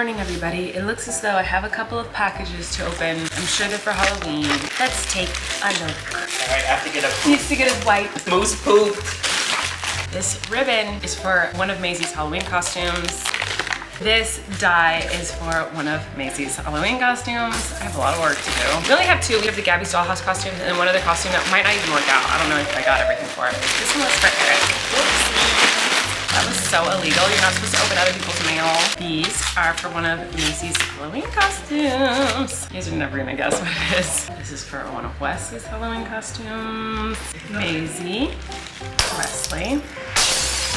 morning, everybody. It looks as though I have a couple of packages to open. I'm sure they're for Halloween. Let's take a look. All right, I have to get a He needs to get his wipe. moose poop. This ribbon is for one of Maisie's Halloween costumes. This die is for one of Maisie's Halloween costumes. I have a lot of work to do. We only have two. We have the Gabby's Dollhouse costume and then one other costume that might not even work out. I don't know if I got everything for it. This one was for Eric. Whoops. That was so illegal. You're not supposed to open other people's mail. These are for one of Maisie's Halloween costumes. You guys are never gonna guess what it is. This is for one of Wesley's Halloween costumes. Maisie, Wesley.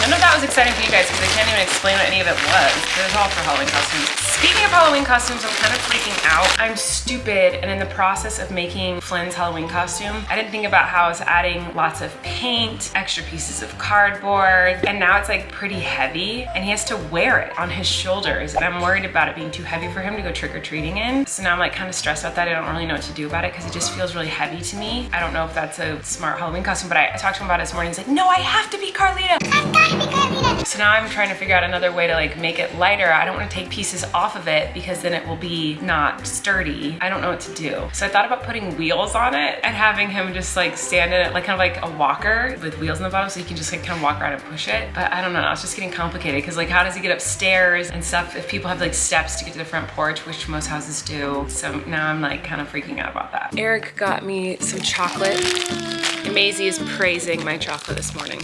None of that was exciting for you guys because I can't even explain what any of it was. It was all for Halloween costumes. Speaking of Halloween costumes, I'm kind of freaking out. I'm stupid, and in the process of making Flynn's Halloween costume, I didn't think about how I was adding lots of paint, extra pieces of cardboard, and now it's like pretty heavy, and he has to wear it on his shoulders, and I'm worried about it being too heavy for him to go trick-or-treating in. So now I'm like kind of stressed about that. I don't really know what to do about it because it just feels really heavy to me. I don't know if that's a smart Halloween costume, but I talked to him about it this morning. He's like, no, I have to be Carlita. So now I'm trying to figure out another way to like make it lighter. I don't want to take pieces off of it because then it will be not sturdy. I don't know what to do. So I thought about putting wheels on it and having him just like stand in it like kind of like a walker with wheels in the bottom so he can just like kind of walk around and push it. But I don't know, it's just getting complicated because like how does he get upstairs and stuff if people have like steps to get to the front porch, which most houses do. So now I'm like kind of freaking out about that. Eric got me some chocolate. And Maisie is praising my chocolate this morning.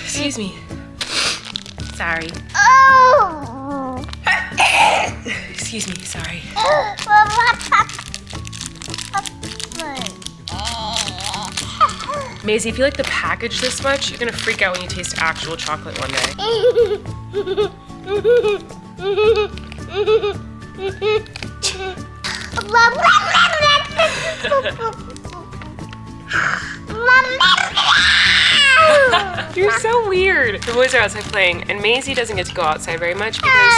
Excuse me. Sorry. Excuse me, sorry. Maisie, if you like the package this much, you're gonna freak out when you taste actual chocolate one day. You're so weird. The boys are outside playing, and Maisie doesn't get to go outside very much because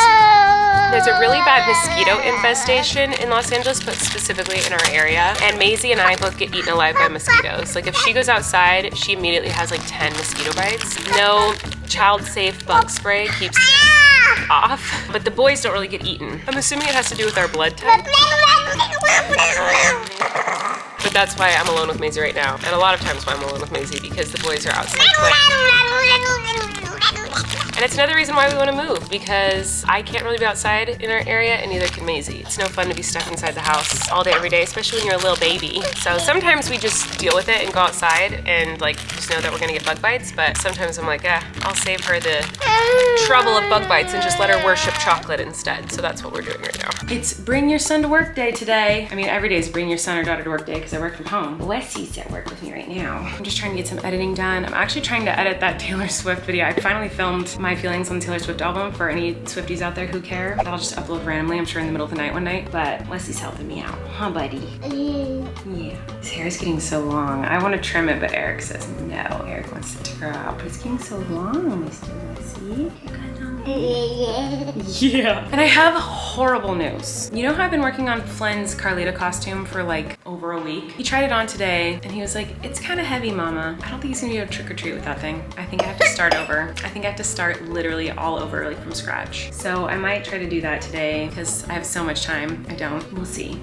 there's a really bad mosquito infestation in Los Angeles, but specifically in our area. And Maisie and I both get eaten alive by mosquitoes. Like if she goes outside, she immediately has like 10 mosquito bites. No child-safe bug spray keeps them off, but the boys don't really get eaten. I'm assuming it has to do with our blood type. But that's why I'm alone with Maisie right now. And a lot of times why I'm alone with Maisie because the boys are outside playing. And it's another reason why we want to move because I can't really be outside in our area and neither can Maisie. It's no fun to be stuck inside the house all day, every day, especially when you're a little baby. So sometimes we just deal with it and go outside and like just know that we're gonna get bug bites. But sometimes I'm like, I'll save her the trouble of bug bites and just let her worship chocolate instead. So that's what we're doing right now. It's bring your son to work day today. I mean, every day is bring your son or daughter to work day because I work from home. Wesley's at work with me right now. I'm just trying to get some editing done. I'm actually trying to edit that Taylor Swift video. I finally filmed my feelings on the Taylor Swift album for any Swifties out there who care. I'll just upload randomly, I'm sure in the middle of the night one night, but Wesley's helping me out. Huh, buddy? Yeah. His hair's getting so long. I want to trim it, but Eric says no. Eric wants to curl, but it's getting so long, Mr. Wesley. Yeah. And I have horrible news. You know how I've been working on Flynn's Carlita costume for like over a week? He tried it on today and he was like, it's kind of heavy, Mama. I don't think he's gonna be able to trick or treat with that thing. I think I have to start over. I think I have to start literally all over, like from scratch. So I might try to do that today because I have so much time. I don't. We'll see.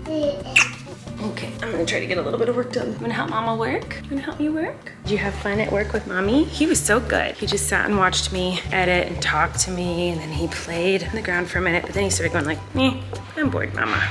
Okay, I'm gonna try to get a little bit of work done. You wanna help Mama work? You wanna help me work? Did you have fun at work with Mommy? He was so good. He just sat and watched me edit and talk to me, and then he played on the ground for a minute, but then he started going like, I'm bored, Mama.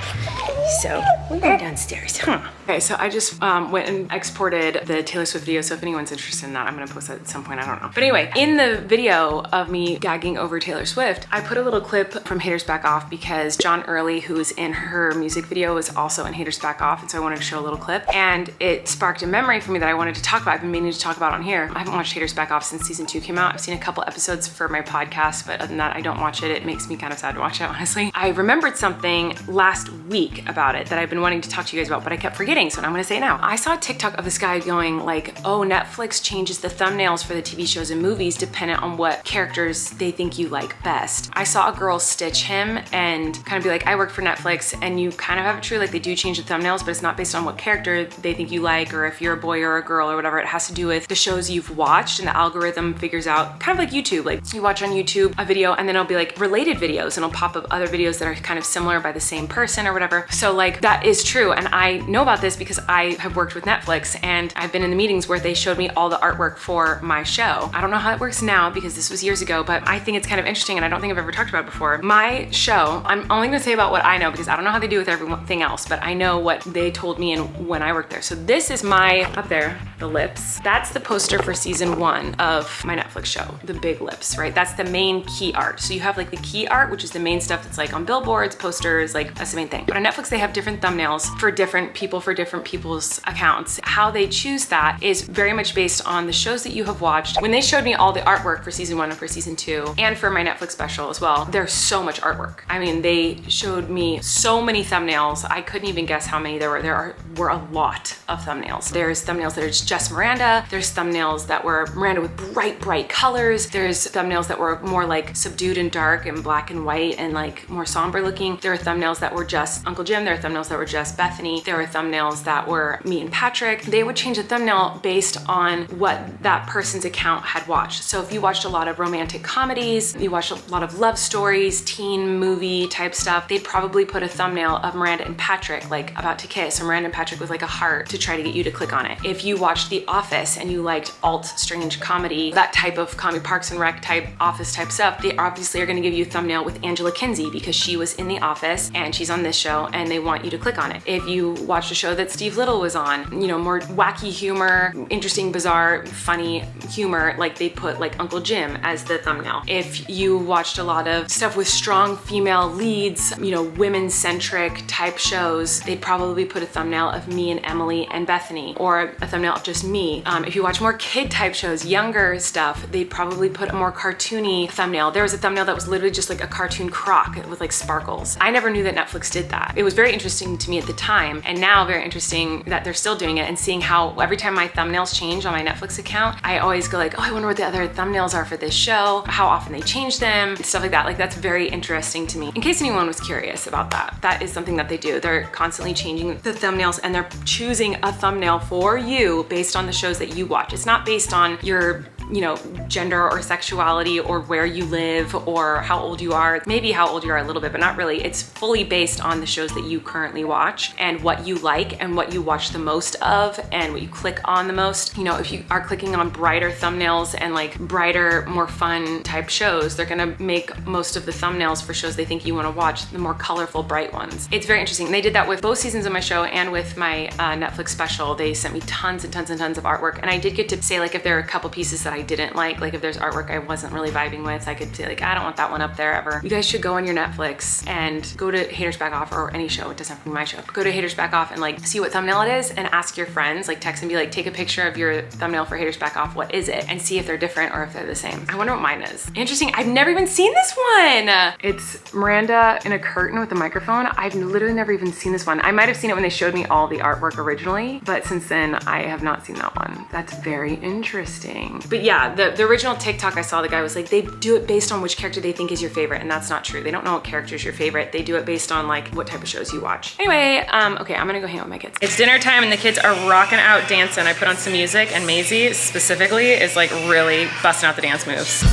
So we're going downstairs, huh? Okay, so I just went and exported the Taylor Swift video, so if anyone's interested in that, I'm gonna post that at some point, I don't know. But anyway, in the video of me gagging over Taylor Swift, I put a little clip from Haters Back Off because John Early, who was in her music video, was also in Haters Back Off. and so I wanted to show a little clip. And it sparked a memory for me that I wanted to talk about. I've been meaning to talk about on here. I haven't watched Haters Back Off since season 2 came out. I've seen a couple episodes for my podcast, but other than that, I don't watch it. It makes me kind of sad to watch it, honestly. I remembered something last week about it that I've been wanting to talk to you guys about, but I kept forgetting, so I'm gonna say it now. I saw a TikTok of this guy going like, oh, Netflix changes the thumbnails for the TV shows and movies dependent on what characters they think you like best. I saw a girl stitch him and kind of be like, I work for Netflix, and you kind of have it true, like they do change the thumbnails, but it's not based on what character they think you like, or if you're a boy or a girl or whatever. It has to do with the shows you've watched, and the algorithm figures out, kind of like YouTube. Like you watch on YouTube a video and then it'll be like related videos, and it'll pop up other videos that are kind of similar by the same person or whatever. So like that is true, and I know about this because I have worked with Netflix, and I've been in the meetings where they showed me all the artwork for my show. I don't know how it works now because this was years ago, but I think it's kind of interesting, and I don't think I've ever talked about it before. My show, I'm only gonna say about what I know because I don't know how they do with everything else, but I know what they told me and when I worked there. So this is my, up there, the lips. That's the poster for season 1 of my Netflix show, the big lips, right? That's the main key art. So you have like the key art, which is the main stuff that's like on billboards, posters, like that's the main thing. But on Netflix, they have different thumbnails for different people, for different people's accounts. How they choose that is very much based on the shows that you have watched. When they showed me all the artwork for season 1 and for season 2, and for my Netflix special as well, there's so much artwork. I mean, they showed me so many thumbnails. I couldn't even guess how many there were. There were a lot of thumbnails. There's thumbnails that are just Miranda. There's thumbnails that were Miranda with bright colors. There's thumbnails that were more like subdued and dark and black and white and like more somber looking. There are thumbnails that were just Uncle Jim. There are thumbnails that were just Bethany. There were thumbnails that were me and Patrick. They would change the thumbnail based on what that person's account had watched. So if you watched a lot of romantic comedies, you watched a lot of love stories, teen movie type stuff, they'd probably put a thumbnail of Miranda and Patrick like about to kiss, or Miranda and Patrick with like a heart to try to get you to click on it. If you watched The Office and you liked alt strange comedy, that type of comedy, Parks and Rec type office type stuff, they obviously are gonna give you a thumbnail with Angela Kinsey because she was in The Office and she's on this show and they want you to click on it. If you watched a show that Steve Little was on, you know, more wacky humor, interesting, bizarre, funny humor, like they put like Uncle Jim as the thumbnail. If you watched a lot of stuff with strong female leads, you know, women-centric type shows, they'd probably put a thumbnail of me and Emily and Bethany, or a thumbnail of just me. If you watch more kid type shows, younger stuff, they'd probably put a more cartoony thumbnail. There was a thumbnail that was literally just like a cartoon croc with like sparkles. I never knew that Netflix did that. It was very interesting to me at the time, and now very interesting that they're still doing it, and seeing how every time my thumbnails change on my Netflix account, I always go like, oh, I wonder what the other thumbnails are for this show, how often they change them, stuff like that. Like that's very interesting to me. In case anyone was curious about that, that is something that they do. They're constantly changing the thumbnails, and they're choosing a thumbnail for you based on the shows that you watch. It's not based on your, you know, gender or sexuality or where you live or how old you are. Maybe how old you are a little bit, but not really. It's fully based on the shows that you currently watch and what you like and what you watch the most of and what you click on the most. You know, if you are clicking on brighter thumbnails and like brighter, more fun type shows, they're gonna make most of the thumbnails for shows they think you wanna watch the more colorful, bright ones. It's very interesting. And they did that with both seasons of my show and with my Netflix special. They sent me tons and tons and tons of artwork. And I did get to say like if there are a couple pieces that I didn't like if there's artwork I wasn't really vibing with, I could say like, I don't want that one up there ever. You guys should go on your Netflix and go to Haters Back Off, or any show, it doesn't have to be my show. Go to Haters Back Off and like see what thumbnail it is and ask your friends, like text and be like, take a picture of your thumbnail for Haters Back Off, what is it? And see if they're different or if they're the same. I wonder what mine is. Interesting, I've never even seen this one. It's Miranda in a curtain with a microphone. I've literally never even seen this one. I might have seen it when they showed me all the artwork originally, but since then I have not seen that one. That's very interesting. But yeah, the original TikTok I saw, the guy was like, they do it based on which character they think is your favorite, and that's not true. They don't know what character is your favorite. They do it based on like what type of shows you watch. Anyway, okay, I'm gonna go hang out with my kids. It's dinner time and the kids are rocking out dancing. I put on some music and Maisie specifically is like really busting out the dance moves.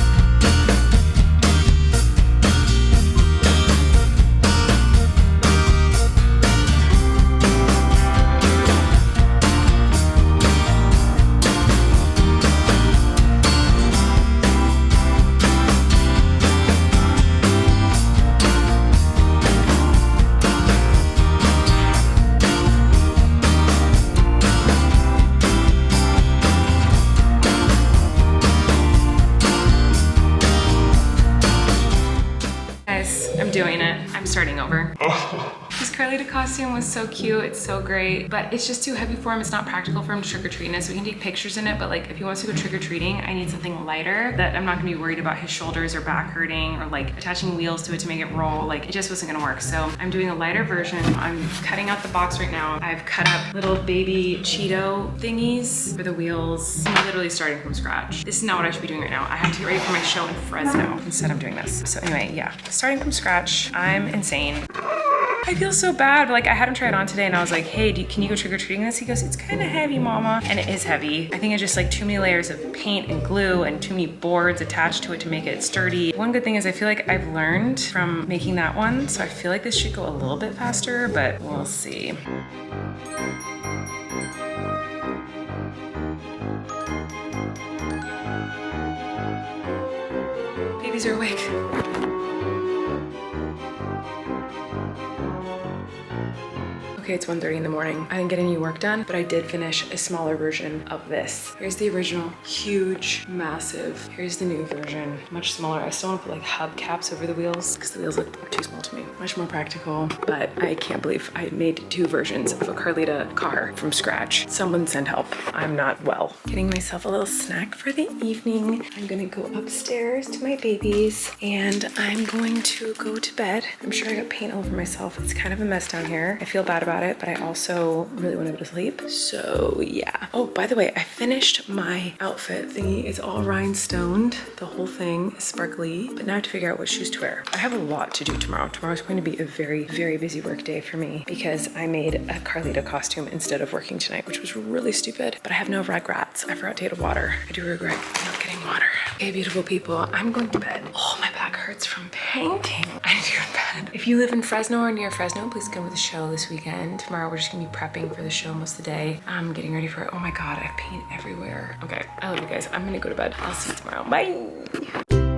Doing it. I'm starting over. He's Carlita costume was so cute. It's so great, but it's just too heavy for him. It's not practical for him to trick-or-treat in it. So we can take pictures in it, but like if he wants to go trick-or-treating, I need something lighter that I'm not gonna be worried about his shoulders or back hurting or like attaching wheels to it to make it roll. Like it just wasn't gonna work. So I'm doing a lighter version. I'm cutting out the box right now. I've cut up little baby Cheeto thingies for the wheels. I'm literally starting from scratch. This is not what I should be doing right now. I have to get ready for my show in Fresno. Instead I'm doing this. So anyway, yeah, starting from scratch. I'm insane. I feel so bad. Like I had him try it on today and I was like, hey, can you go trick-or-treating this? He goes, it's kind of heavy, mama. And it is heavy. I think it's just like too many layers of paint and glue and too many boards attached to it to make it sturdy. One good thing is I feel like I've learned from making that one. So I feel like this should go a little bit faster, but we'll see. Babies are awake. Okay, it's 1:30 in the morning. I didn't get any work done, but I did finish a smaller version of this. Here's the original, huge, massive. Here's the new version, much smaller. I still want to put like hubcaps over the wheels because the wheels look too small to me. Much more practical, but I can't believe I made 2 versions of a Carlita car from scratch. Someone send help. I'm not well. Getting myself a little snack for the evening. I'm gonna go upstairs to my babies and I'm going to go to bed. I'm sure I got paint all over myself. It's kind of a mess down here. I feel bad about it, but I also really want to go to sleep. So yeah. Oh, by the way, I finished my outfit thingy. It's all rhinestoned. The whole thing is sparkly, but now I have to figure out what shoes to wear. I have a lot to do tomorrow. Tomorrow's going to be a very, very busy work day for me because I made a Carlita costume instead of working tonight, which was really stupid, but I have no regrets. I forgot to get water. I do regret not getting water. Okay, beautiful people, I'm going to bed. Oh, my back hurts from painting. I need to go to bed. If you live in Fresno or near Fresno, please come to the show this weekend. Tomorrow we're just gonna be prepping for the show most of the day. I'm getting ready for it. Oh my God, I have paint everywhere. Okay, I love you guys. I'm gonna go to bed. I'll see you tomorrow. Bye.